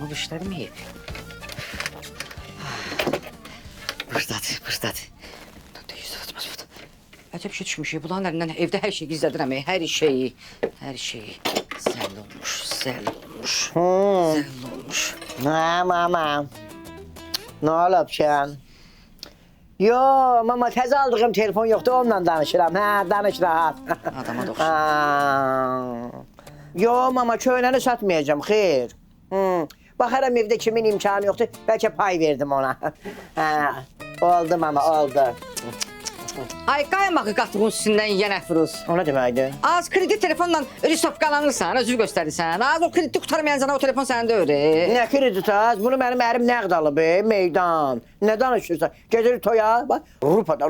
Bunlar işlədməyib. Buradadır. Əcəb şey düşmüşük. Bunların əlindən evdə hər şey gizlədirəm. Hər şeyi. Zəll olmuş. Ne mama? Ne olub ki? Yo mama təzə aldığım telefon yoxdur, onunla danışıram. Hə, danış rahat. Adama da oxşur. Yo mama, köynəni satmayacağım, xeyr. Baxaram evdə kimin imkanı yoxdur, bəlkə pay verdim ona. Hə, oldu mama, oldu. Ay qaymağı qatığın üstündən yenə Firuz. O nə deməkdir? Az kredi telefonla risopqalanırsan, özünü göstərirsən. Az o krediti qurtarmayancan o telefon səndə öyle. Nə kredit az? Bunu mənim ərim nəqd alıb, meydan. Nə danışırsan? Gecəli toya, bax, rupada.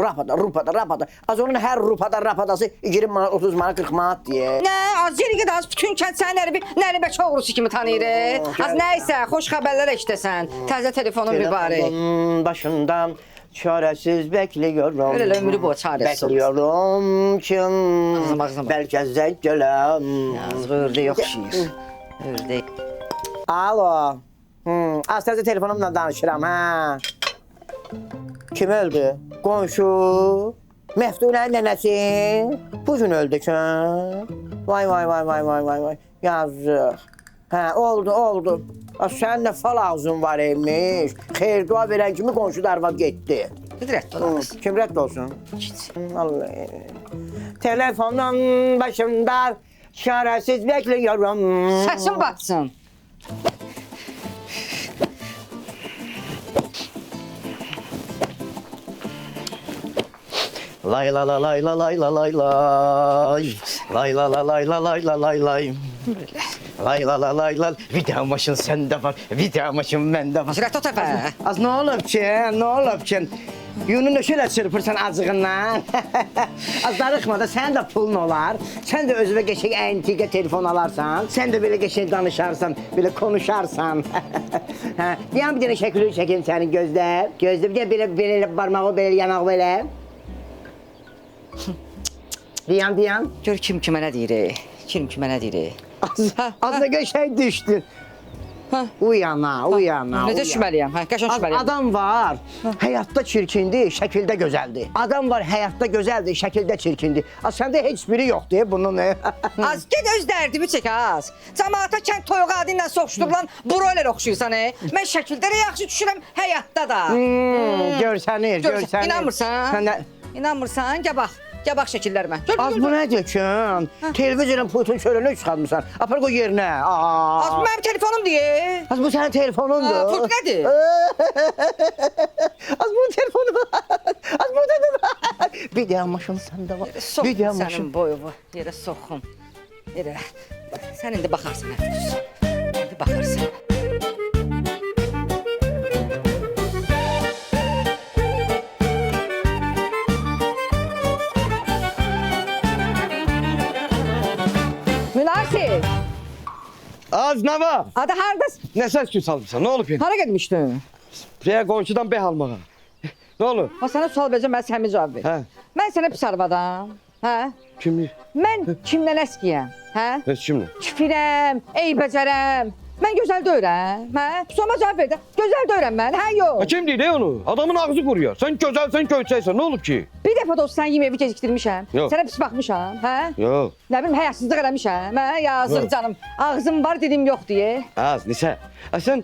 Az onun hər rapadası 20 manat, 30 manat, 40 manat deyə. Nə, az yeri ged az, bütün kənd sənin nəribə oğrusu kimi tanıyır. Az nəysə, xoş xəbərlər eşitəsən. Təzə telefonun mübarək. Başından çarəsiz bekliyorum. Öyle ömrü boyu çarəsiz olur. Bekliyorum ki Ağzıma. belki zevk gelem. Yazıq ördək oxşayır. Ördək. Alo. Az təzə telefonumla danışıram, hə. Kim öldü? Qonşu. Məftunənin nənəsi. Bu gün öldü ki. Vay. Yazıq. Hə, oldu. Sən də fal ağzın var imiş. Xeyr dua verən kimi qonşu da arvad getdi. Rədd olarız. Kim rədd olsun? Git. Allah. Telefonun başında çarəsiz bekliyorum. Səsin batsın. Lay la la lay la lay la lay lay. Lay la la lay la lay la lay lay. Lay la la lay la. Video maşın sende var. Video maşın bende var. Rədd o təfə. Az ne olub ki? Yununu şöyle çırpırsan acığından. Az darıxma da sənin də pulun olar. Sən də özünə qəşəng antika telefon alarsan. Sən də belə qəşəng danışarsan, belə konuşarsan. Hə, bir dənə şəkili çəkim sənin gözlər. Gözdə bir də belə barmağı belə, yanağı belə. Diyan. Gör kim kimə nə deyir. Az da qəşəng düşdün. Uyana. Necə düşməliyəm? Qəşəng düşməliyəm. Adam var, həyatda çirkindir, şəkildə gözəldir. Adam var, həyatda gözəldir, şəkildə çirkindir. Səndə heç biri yoxdur bunun. Az ged öz dərdimi çək az. Cəmaata kənd toyuğu adı ilə soxuşdurulan broiler oxşuyursan. Mən şəkildə də yaxşı düşürəm, həyatda da. Görsənir. İnanmırsan, gəl bax şəkillərimə. Az bu nədir ki? Televizorun pultun çörünü çıxarmısan. Apar qoy yerinə. Az bu mənim telefonum deyə. Az bu sənin telefonundur. Pult nədir? Az bunun telefonu var. Az burada da var. Bir də maşın səndə var. Soxum sənin boyumu, yerə soxum. Yerə. Sən indi baxarsan, Əfruz. İndi baxarsan. Münasib. Az ne var? Adı hardasın? Ne ses küs almışsan? Ne olup yani? Hara getmişdin? Buraya komşudan beh almağa. Ne olur? Ha sənə sual verəcəm, mən səmimi cavab ver. Hə. Mən sənə pis arvadan. Hə? Kimli? Mən kimdən əskiyəm? Hə? Heç kimli? Kifirəm, eybəcərəm. Mən gözəl deyirəm. Hə? Sorma cavab ver də. Gözəl deyirəm mən. Hə yox. Ha kim deyir onu? Adamın ağzı kuruyor. Sen güzelsen köyseysen ne olup ki? Bir dəfə də olsa sən yeməyi gecikdirmişəm. Yox. Sənə pis baxmışam. Hə? Yok. Nə bilim həyasızlıq eləmişəm. Hə? Yazıq Yox. canım. Ağzım var dedim yox deyə. Az Nisa. Ha sen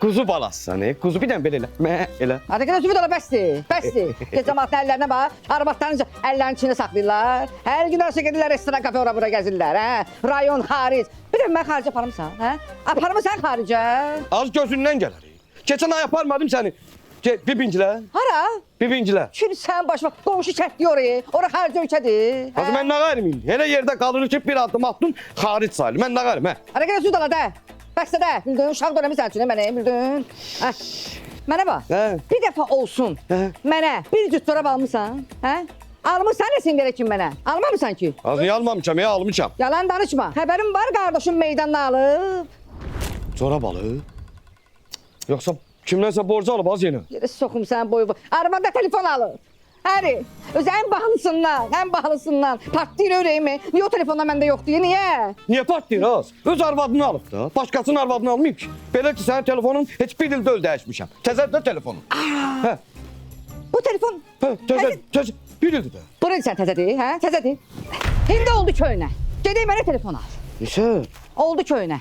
kuzu balassan kuzu bir tane böyle elə. Hadi qədər zübüd ola bəsdir. Gecə cəmaatın əllərinə bax. Arvadların əllərinin içində saxlayırlar. Hər gün arası gedirlər restoran, kafe, ora bura gəzirlər. Hə? Rayon, xaric. Bir də mən xaricə aparmısan. Hə? Aparmısan xaricə. Az gözündən gələr. Geçen ay yaparmadım seni. Bibinciler. Hara? Bibinciler. Şimdi sən başıma qonşu kəndli oraya. Ora xarici ölkədir. Az ben ne gayrım? Hele yerde kalır ki bir adım attın hariç sayılır. Ben ne gayrım he? Hara qədər süd ala də. Bəsdə də. Bildin, uşaq dönəmi üçün mənə, bildin. Hə. Mənə bax. Hə. Bir dəfə olsun. Hə. Mənə bir cüt çorab almısan? Hə? Almısan nesin gerek ki mənə? Almamısan ki? Az niye almamışam ya almışam. Yalan danışma. Xəbərim var qardaşım meydanına alıb. Çorap balığı. Yoksa kimdense borcu alıp az yeni. Yerə soxum sən boyu. Arabada telefon alıb. Əri, öz ən bahalısından. Partlayır ürəyimi. Niyə o telefonda məndə yoxdur? Niyə? Niyə partlayır az? Öz arvadını alıb da. Başqasının arvadını almayıb ki. Belə ki, sənin telefonun heç bir il döl dəyişmişəm. Təzədə telefonun. Hə, Bu telefon təzə. Bir ildir də. bu necə sən təzədir, hə? Təzədir. İndi oldu köynə. Gedək mənə telefon al. Nisə? Oldu köynə.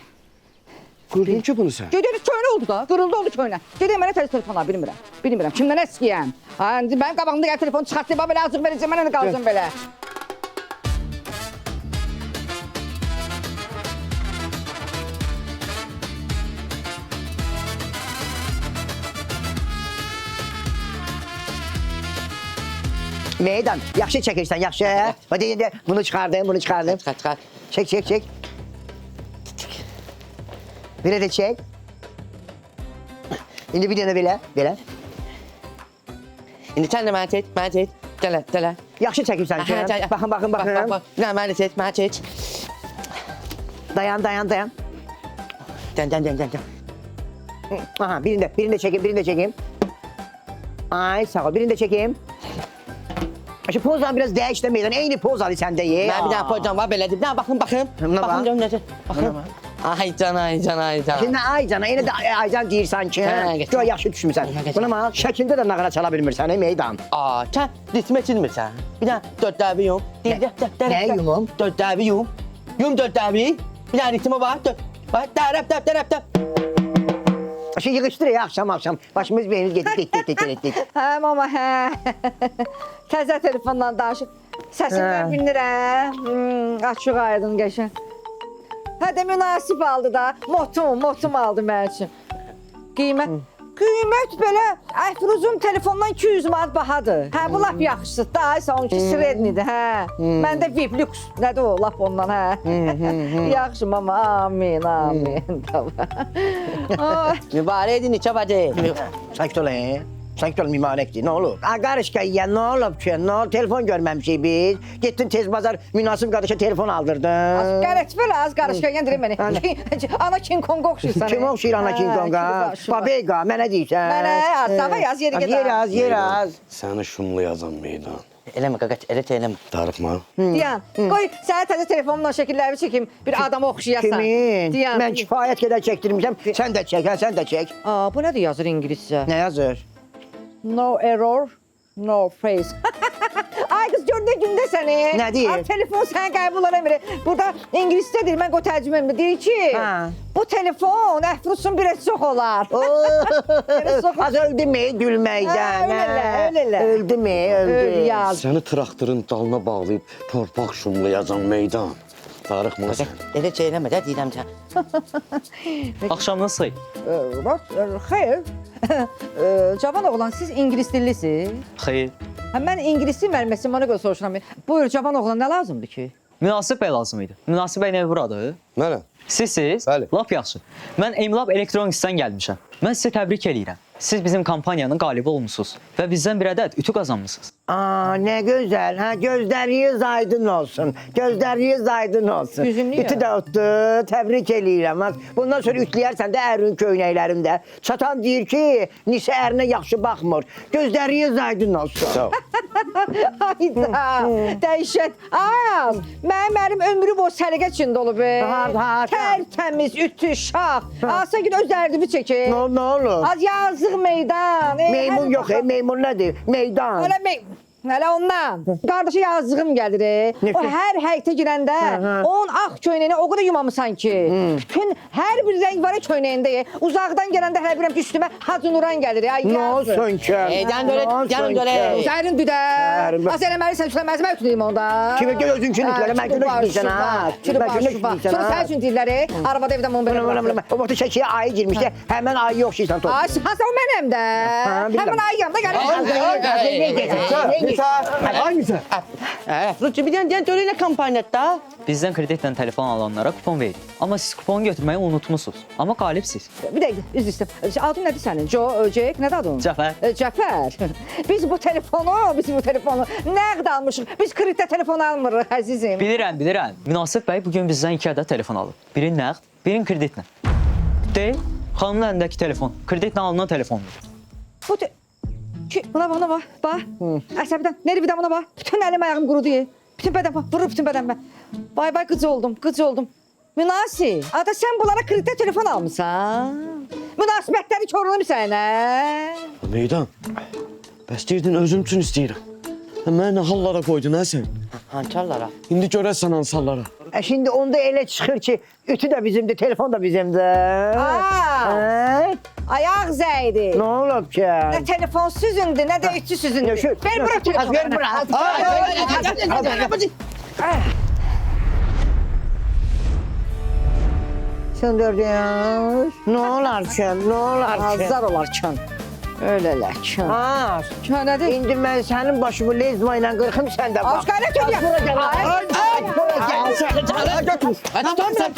Gördün ki bunu sən? Gedək köynə oldu da. Qırıldı oldu köynə. Gedək mənə telefon al, bilmirəm. Kimdən əskiyəm? Ha, indi mənim qabağımda gəlib telefon çıxartdı, belə azıq verəcəm, mənə nə qalsın belə. Meydan, yaxşı çəkirsən, yaxşı. Hadi indi bunu çıxardım. Çıkar. Çək. Belə də çək. İndi bir dənə belə. İndi sen de bana çek. Dele. Yaxşı çəkirsən ki. Baxın. Bak. Ne bana çek. Dayan. Den. Aha, birini de çəkeyim. Ay, sağ ol. Birini de çəkeyim. Şu pozdan biraz değiş de meydan. Eyni poz alı səndə ye. Ben bir tane pozam var böyle. Bir tane bakın. Ne var? Bakın canım ne? Bakın. Ay can. Şimdi Aycan'a, yine de Aycan deyir sanki. Hə, geç. Gör yaxşı düşmüsən. Hə, geç. Buna bax, şəkildə də nağara çala bilmirsən, meydan. Aa sen ritme çizmirsen. Bir tane 4 darbe yum. Ne yumum? 4 darbe yum. Yum 4 darbeyi. Bir tane ritme var. Bak darap. Şu yığışdır ya akşam. Başımız beynimiz gedik. Hə, mama, hə. Təzə telefondan danışır. Səsimdən bilirəm. Açıq aydın qəşən. Hə də münasib aldı da. Motum aldı mənim üçün. Qiymət belə Əfruzun telefondan 200 manat bahadır. Hə, bu lap yaxşıdır da. Aysa onunki Srednidir, hə. Məndə VIP lüks. Nədir o lap ondan, hə. Yaxşı mama, amin. Tamam. Mübarek edin içe bacı. Sanki ol mimarəkdir, nə olur? Qarışqa ya, nə olub ki? Nə olub? Telefon görməmişik biz. Getdin tez bazar münasib qardaşa telefon aldırdın. Qərət belə az qarışqayan deyir mənə. Ana King Kong oxşuysan. Kim oxşuyur ana King Konga? Babeyqa, mənə deyirsən. Mənə aslava yaz yeri gedər. Yer az. Səni şumlayacam meydan. Eleme kakaç, eleme. Darıxma. Diyan, qoy sənə təzə telefonumla şəkilləri çəkim. Bir adamı oxşayasan. Kimin? Diyan. Mən kifayət qədər çəkdirmişəm. Sən də çək, hə, sən də çək. Aa, bu nədir yazır ingiliscə? Nə yazır? No error, no face. Ay qız gördün gündə səni. Nə deyir? Ay, telefon səni qəbul eləmir. Burada ingiliscədir, mən qoy tərcümə deyir ki, Hə. bu telefon Əfrusun bir çox olar. Az öldü mü gülməkdən? Hə, öyle. Öldü mü? Öl yaz. Səni traktörün dalına bağlayıb torpaq şumlayacam meydan. Darıxma sən. Ele çeyleme de diyeceğim sen. Axşam nasıl? Xeyr. Cavan oğlan, siz ingilis dillisiz? Xeyr. Hə, mən ingilisli müəlliməsiyəm, ona görə soruşuram. Buyur, cavan oğlan, nə lazımdır ki? Münasib bəy lazım idi. Münasib bəy nə buradır? Mənəm. Sizsiz? Bəli. Lap yaxşı. Mən Emlab Elektroniksdən gəlmişəm. Mən sizə təbrik eləyirəm. Siz bizim kampaniyanın qalibi olmusunuz və bizdən bir ədəd ütü qazanmısınız. Aa, nə gözəl. Ha, gözləriniz aydın olsun. Gözləriniz aydın olsun. Üzüm niyə? Ütü də otdu. Təbrik eləyirəm. Bundan sonra ütləyərsən də ərin köynəklərimdə. Çatan deyir ki, Nisə ərinə yaxşı baxmır. Gözləriniz aydın olsun. Sağ ol. Hayda, dəhşət. Az, mənim əlim ömrü boyu səliqə içində olub. Ha. Tərtəmiz, ütü, şax. Asa gün öz dərdimi çəkir. Nə olur? Az yazıq meydan. Meymun yox, meymun nədir? Meydan. Hələ ondan. Qardaşa yazığım gəlir. O hər həyətə girəndə onun ağ köynəyini o qədər yumamısan ki. Bütün hər bir rəng var köynəyində. Uzaqdan gələndə hər birəm ki üstümə Hacı Nuran gəlir. Ay Nə yazıq. olsun ki? Can döre. Sərin düdər. Az eləməlisən, ütüləməlisən, mən ütüləyim onda. Kimi gör özünkünü ütülə, mən günə ütüləysən ha. Sonra sənin üçün deyirlər, arabada evdə bunu belə bırakır. O vaxtı şəkiyə ayı girmişsə, həmən ayı yoxşuysan top. Ay, sən o mənəm də. Həmin ayı yanında gəlir. Hangisi? Rusçu bir tane döreyle kampanyada. Bizdən kreditlə telefon alanlara kupon veririk. Amma siz kuponu götürməyi unutmusunuz. Amma qalibsiz. Bir dəqiqə, üzr istəyirəm. Adın nədir sənin? Jack, nədir adın? Cəfər. Cəfər. Biz bu telefonu nəqd almışıq. Biz kreditlə telefon almırıq, əzizim. Bilirəm. Münasib bəy bugün bizdən 2 ədəd telefon alıb. Biri nəqd, birin kreditlə. Deyil, xanımın əlindəki telefon. Kreditlə alınan telefondur. Buna bak. Bak. Əsəbdən. Nereye bir də buna bak. Bütün elim ayağım qurudu. Bütün beden bak. Vurur bütün beden ben. Vay gıcı oldum. Münasib. Ada sen bunlara kreditə telefon almışsan. Münasibətləri korunmusan, hə? Meydan. Bəs deyirdin özüm üçün istəyirəm. Mənə nə hallara qoydun hə sən? Hançarlara. İndi görəsən hansı hallara. Şimdi onda elə çıxır ki, ütü də bizimdir, telefon da bizimdir. Aa! Ayaq zəydi. Nə olub ki? Nə telefon süzündü, nə də ütü süzündü. Yaşır. Ver bura telefonu. Ver bura. Söndürdünüz. Ne olar ki? Ne olar ki? Azar olarkən. Öylələr kən. Ha, Kənədir. indi mən sənin başımı lezma ilə qırxım, sən də bax. Aşqarət edirəm. Bura gəl. Bura gəl. Götür.